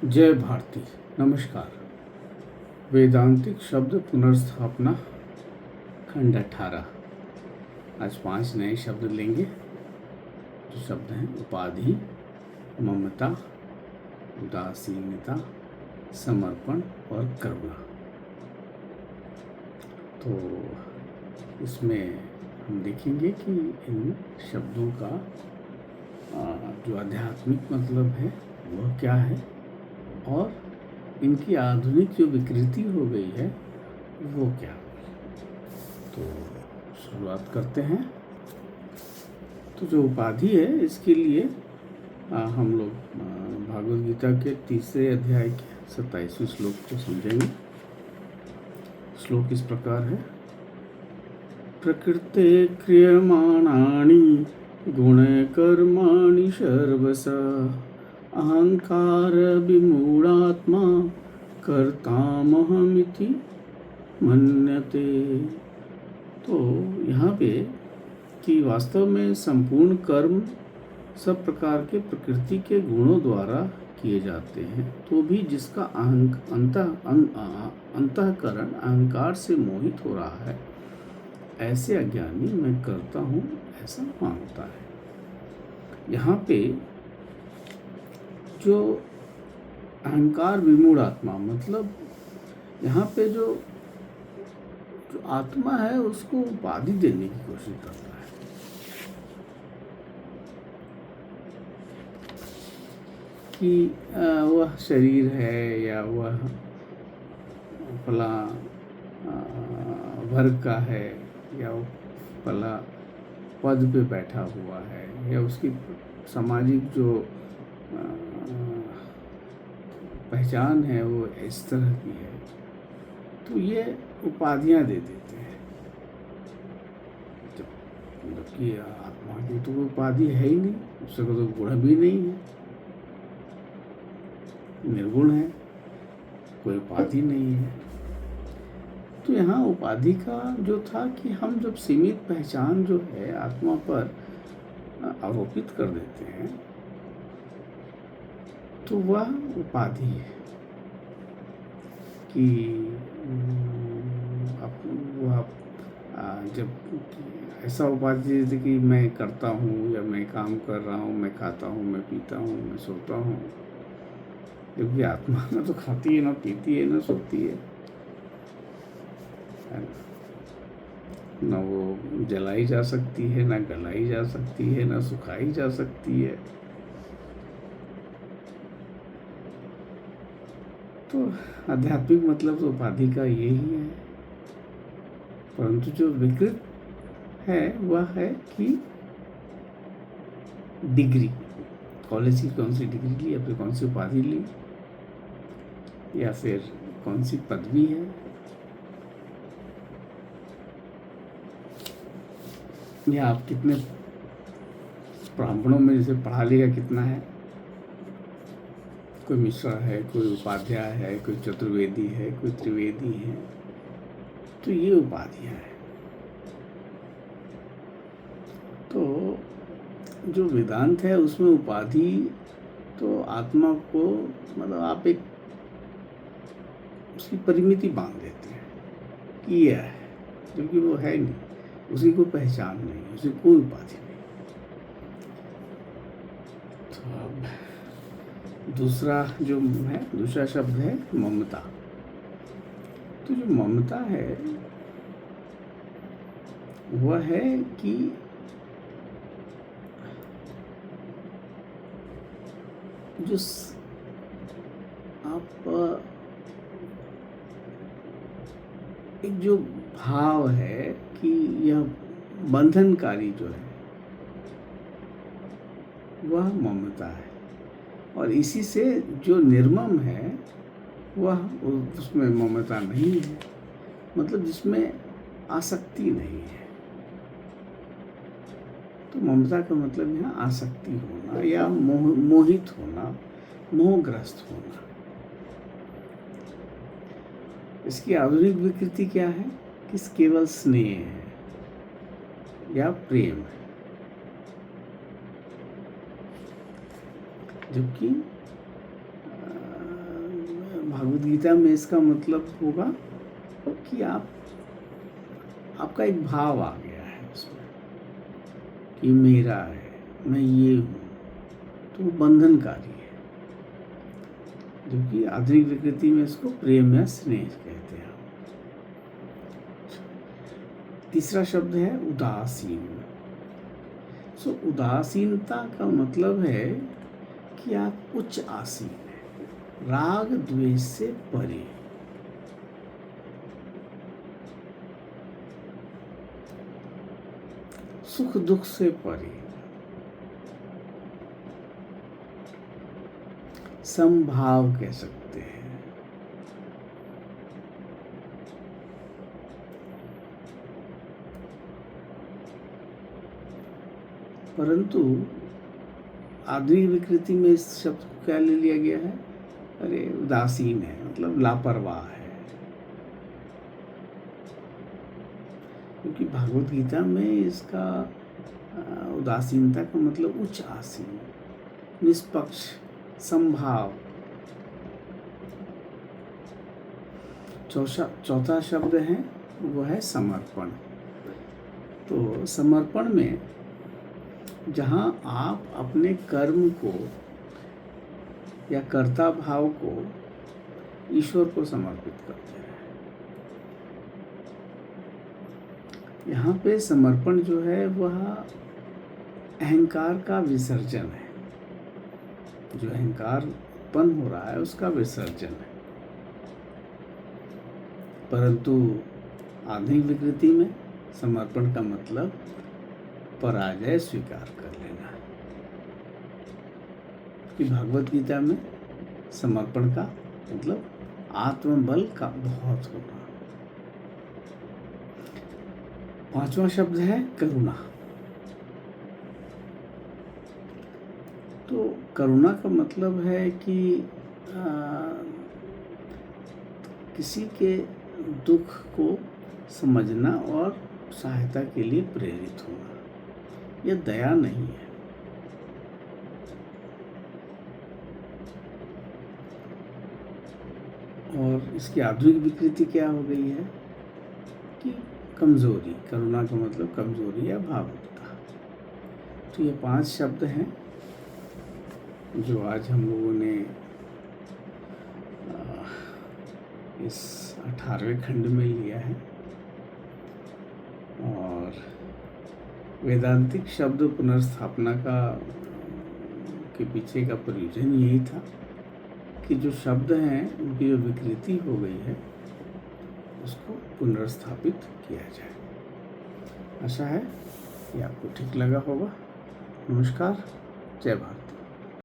जय भारती। नमस्कार। वेदांतिक शब्द पुनर्स्थापना खंड 18। आज 5 नए शब्द लेंगे। जो शब्द हैं उपाधि, ममता, उदासीनता, समर्पण और करुणा। तो इसमें हम देखेंगे कि इन शब्दों का जो आध्यात्मिक मतलब है वह क्या है और इनकी आधुनिक जो विकृति हो गई है वो क्या। तो शुरुआत करते हैं। तो जो उपाधि है इसके लिए हम लोग भागवत गीता के 3 अध्याय के 27वें श्लोक को समझेंगे। श्लोक इस प्रकार है। प्रकृते क्रियमाणानि गुणकर्माणि सर्वशः अहंकार विमूढ़ात्मा कर्तामहमिति मन्यते। तो यहाँ पे कि वास्तव में संपूर्ण कर्म सब प्रकार के प्रकृति के गुणों द्वारा किए जाते हैं, तो भी जिसका अंतःकरण अहंकार से मोहित हो रहा है, ऐसे अज्ञानी मैं करता हूँ ऐसा मानता है। यहाँ पे जो अहंकार विमूढ़ आत्मा, मतलब यहाँ पे जो आत्मा है उसको उपाधि देने की कोशिश करता है कि वह शरीर है या वह फला वर्ग का है या वो फला पद पे बैठा हुआ है या उसकी सामाजिक जो पहचान है वो इस तरह की है। तो ये उपाधियां दे देते हैं, जबकि आत्मा की तो कोई उपाधि है ही नहीं, उसका तो गुण भी नहीं है, निर्गुण है, कोई उपाधि नहीं है। तो यहाँ उपाधि का जो था कि हम जब सीमित पहचान जो है आत्मा पर आरोपित कर देते हैं तो वह उपाधि है कि वह जब ऐसा उपाधि जैसे कि मैं करता हूँ या मैं काम कर रहा हूँ, मैं खाता हूँ, मैं पीता हूँ, मैं सोता हूँ, जबकि आत्मा ना तो खाती है, ना पीती है, ना सोती है, ना वो जलाई जा सकती है, ना गलाई जा सकती है, ना सुखाई जा सकती है। तो आध्यात्मिक मतलब तो उपाधि का यही है। परंतु जो विकृत है वह है कि डिग्री, कॉलेज की कौन सी डिग्री ली या फिर कौन सी उपाधि ली या फिर कौन सी पदवी है, या आप कितने ब्राह्मणों में जैसे पढ़ा लिया कितना है, कोई मिश्रा है, कोई उपाध्याय है, कोई चतुर्वेदी है, कोई त्रिवेदी है। तो ये उपाधियां हैं। तो जो वेदांत है उसमें उपाधि तो आत्मा को, मतलब आप एक उसकी परिमिति बांध देते हैं कि यह है, जबकि वो है नहीं, उसकी कोई पहचान नहीं, उसकी कोई उपाधि नहीं। तो अब दूसरा शब्द है ममता। तो जो ममता है वह है कि जो आप एक जो भाव है कि यह बंधनकारी जो है वह ममता है, और इसी से जो निर्मम है वह उसमें ममता नहीं है, मतलब जिसमें आसक्ति नहीं है। तो ममता का मतलब यहाँ आसक्ति होना या मोहित होना, मोहग्रस्त होना। इसकी आधुनिक विकृति क्या है कि केवल स्नेह है या प्रेम है, जबकि भागवत गीता में इसका मतलब होगा कि आपका एक भाव आ गया है उसमें कि मेरा है, मैं ये हूँ, तो वो बंधनकारी है। जो कि आधुनिक विकृति में इसको प्रेम या स्नेह कहते हैं। तीसरा शब्द है उदासीन। उदासीनता का मतलब है कि आप उच्च आसीन हैं, राग द्वेष से परे। सुख दुख से परे, समभाव कह सकते हैं। परंतु आधुनिक विकृति में इस शब्द को क्या ले लिया गया है? अरे उदासीन है मतलब लापरवाह है। क्योंकि भागवत गीता में इसका उदासीनता का मतलब उच्च आसीन, निष्पक्ष, संभाव। चौथा शब्द है वो है समर्पण। तो समर्पण में जहाँ आप अपने कर्म को या कर्ता भाव को ईश्वर को समर्पित करते हैं। यहाँ पे समर्पण जो है वह अहंकार का विसर्जन है। जो अहंकार उत्पन्न हो रहा है उसका विसर्जन है। परंतु आधुनिक विकृति में समर्पण का मतलब पराजय स्वीकार कर लेना है। कि भागवत गीता में समर्पण का मतलब आत्मबल का बहुत होना। पांचवा शब्द है करुणा। तो करुणा का मतलब है कि किसी के दुख को समझना और सहायता के लिए प्रेरित होना। यह दया नहीं है। और इसकी आधुनिक विकृति क्या हो गई है कि कमजोरी। करुणा का मतलब कमजोरी या भावुकता। तो ये 5 शब्द हैं जो आज हम लोगों ने इस 18वें खंड में लिया है। और वेदांतिक शब्द पुनर्स्थापना के पीछे का प्रयोजन यही था कि जो शब्द हैं उनकी जो विकृति हो गई है उसको पुनर्स्थापित किया जाए। आशा है कि आपको ठीक लगा होगा। नमस्कार, जय भारत।